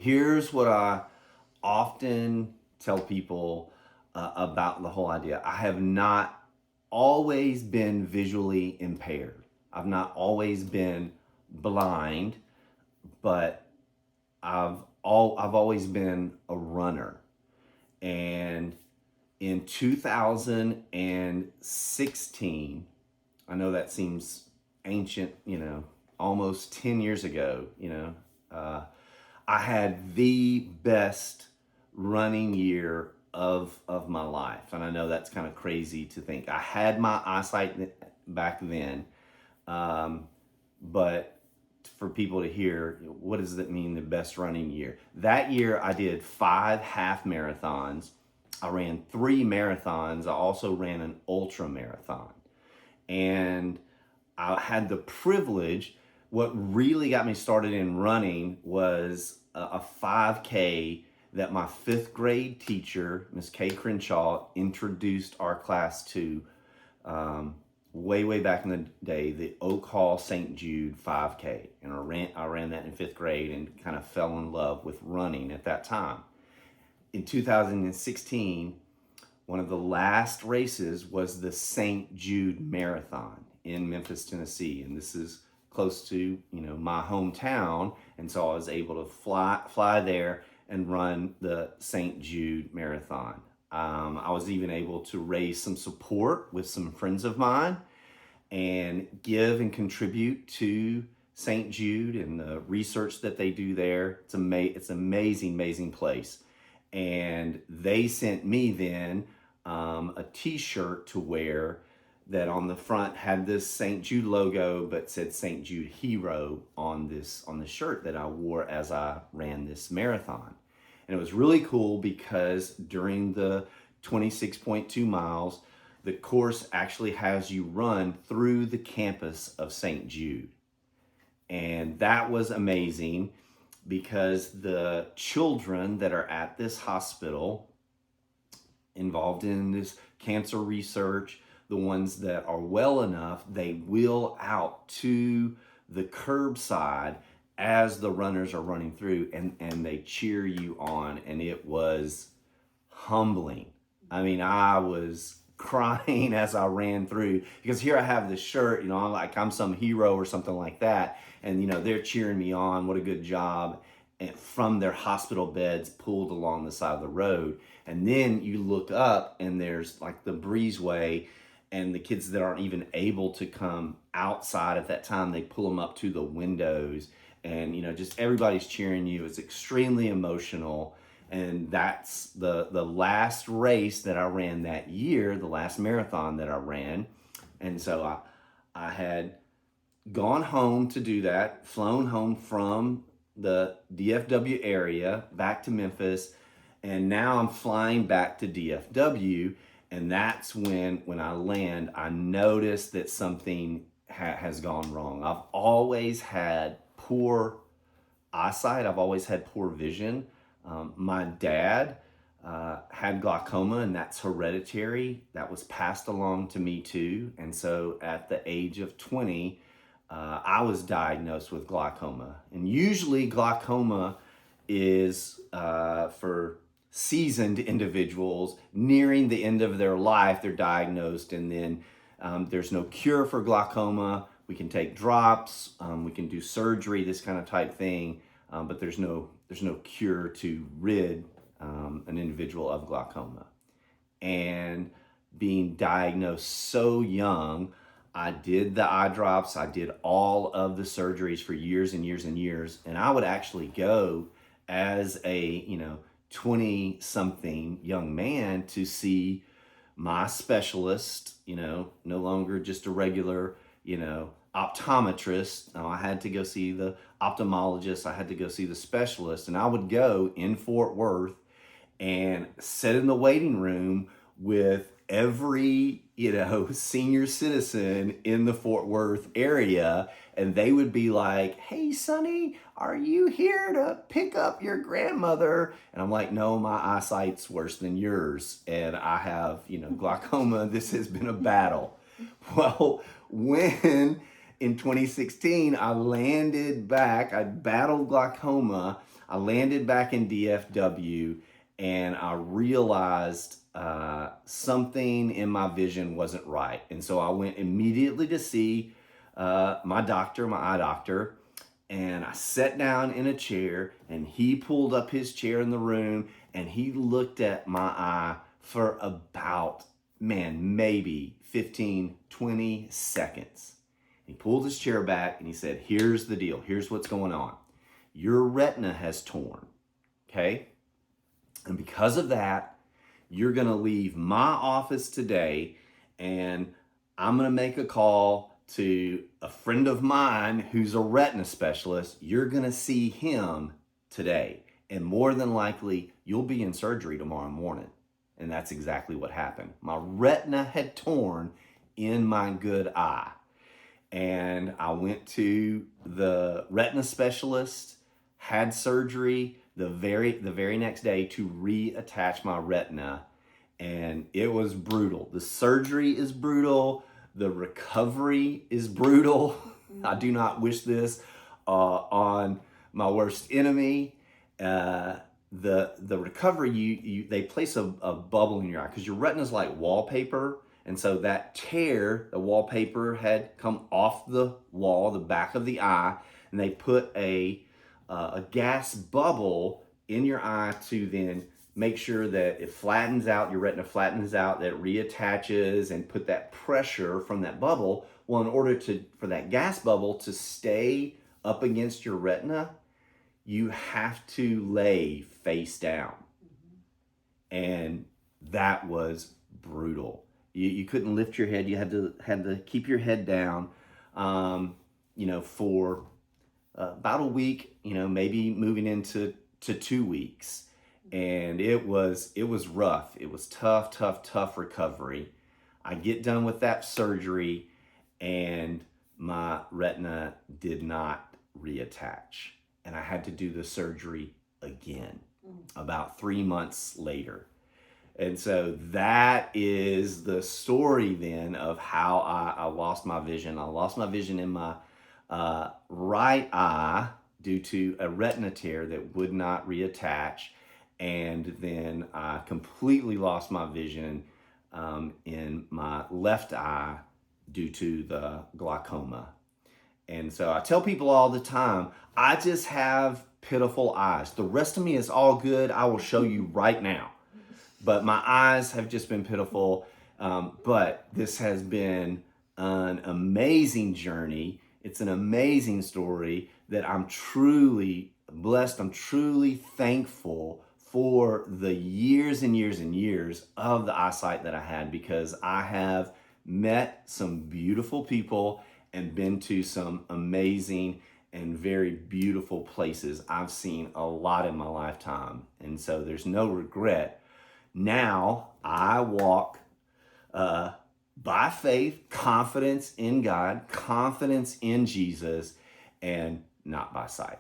Here's what I often tell people about the whole idea. I have not always been visually impaired. I've not always been blind, but I've always been a runner. And in 2016, I know that seems ancient, almost 10 years ago, I had the best running year of my life. And I know that's kind of crazy to think. I had my eyesight back then, but for people to hear, what does it mean, the best running year? That year I did 5 half marathons. I ran 3 marathons. I also ran an ultra marathon. And I had the privilege, what really got me started in running was a 5K that my 5th grade teacher, Miss Kay Crenshaw, introduced our class to way back in the day, the Oak Hall St. Jude 5K. And I ran that in 5th grade and kind of fell in love with running at that time. In 2016, one of the last races was the St. Jude Marathon in Memphis, Tennessee. And this is close to, my hometown. And so I was able to fly there and run the St. Jude Marathon. I was even able to raise some support with some friends of mine and give and contribute to St. Jude and the research that they do there. It's an amazing place. And they sent me then a t-shirt to wear that on the front had this St. Jude logo, but said St. Jude Hero on the shirt that I wore as I ran this marathon. And it was really cool because during the 26.2 miles, the course actually has you run through the campus of St. Jude. And that was amazing because the children that are at this hospital involved in this cancer research, the ones that are well enough, they wheel out to the curbside as the runners are running through, and they cheer you on. And it was humbling. I mean, I was crying as I ran through because here I have this shirt, I'm like I'm some hero or something like that. And, they're cheering me on. What a good job. And from their hospital beds pulled along the side of the road. And then you look up and there's like the breezeway, and the kids that aren't even able to come outside at that time, they pull them up to the windows, and just everybody's cheering you. It's extremely emotional. And that's the last race that I ran that year, the last marathon that I ran. And so I had gone home to do that, flown home from the DFW area back to Memphis, and now I'm flying back to DFW. And that's when I land, I notice that something has gone wrong. I've always had poor eyesight. I've always had poor vision. My dad had glaucoma, and that's hereditary. That was passed along to me too. And so at the age of 20, I was diagnosed with glaucoma. And usually glaucoma is for seasoned individuals nearing the end of their life. They're diagnosed, and then there's no cure for glaucoma. We can take drops, we can do surgery, this kind of type thing, but there's no cure to rid an individual of glaucoma. And being diagnosed so young, I did the eye drops, I did all of the surgeries for years and years and years, and I would actually go as a 20-something young man to see my specialist, no longer just a regular, optometrist. I had to go see the ophthalmologist. I had to go see the specialist. And I would go in Fort Worth and sit in the waiting room with every, senior citizen in the Fort Worth area. And they would be like, "Hey, Sonny, are you here to pick up your grandmother?" And I'm like, "No, my eyesight's worse than yours. And I have, glaucoma. This has been a battle." Well, when in 2016, I landed back, I battled glaucoma. I landed back in DFW, and I realized something in my vision wasn't right. And so I went immediately to see my doctor, my eye doctor, and I sat down in a chair, and he pulled up his chair in the room, and he looked at my eye for about, maybe 15, 20 seconds. He pulled his chair back and he said, here's the deal. Here's what's going on. Your retina has torn, okay? And because of that, you're going to leave my office today, and I'm going to make a call to a friend of mine who's a retina specialist. You're going to see him today, and more than likely, you'll be in surgery tomorrow morning. And that's exactly what happened. My retina had torn in my good eye. And I went to the retina specialist, had surgery the very next day to reattach my retina, and it was brutal. The surgery is brutal. The recovery is brutal. I do not wish this on my worst enemy. The recovery, they place a bubble in your eye because your retina is like wallpaper. And so that tear, the wallpaper had come off the wall, the back of the eye, and they put a gas bubble in your eye to then make sure that it flattens out, your retina flattens out, that it reattaches and put that pressure from that bubble. Well, in order for that gas bubble to stay up against your retina, you have to lay face down. And that was brutal. You couldn't lift your head. You had to keep your head down, for about a week, maybe moving into 2 weeks. And it was rough. It was tough recovery. I get done with that surgery, and my retina did not reattach. And I had to do the surgery again about 3 months later. And so that is the story then of how I lost my vision. I lost my vision in my right eye due to a retina tear that would not reattach. And then I completely lost my vision in my left eye due to the glaucoma. And so I tell people all the time, I just have pitiful eyes. The rest of me is all good. I will show you right now. But my eyes have just been pitiful. But this has been an amazing journey. It's an amazing story that I'm truly blessed. I'm truly thankful for the years and years and years of the eyesight that I had, because I have met some beautiful people and been to some amazing and very beautiful places. I've seen a lot in my lifetime. And so there's no regret. Now I walk by faith, confidence in God, confidence in Jesus, and not by sight.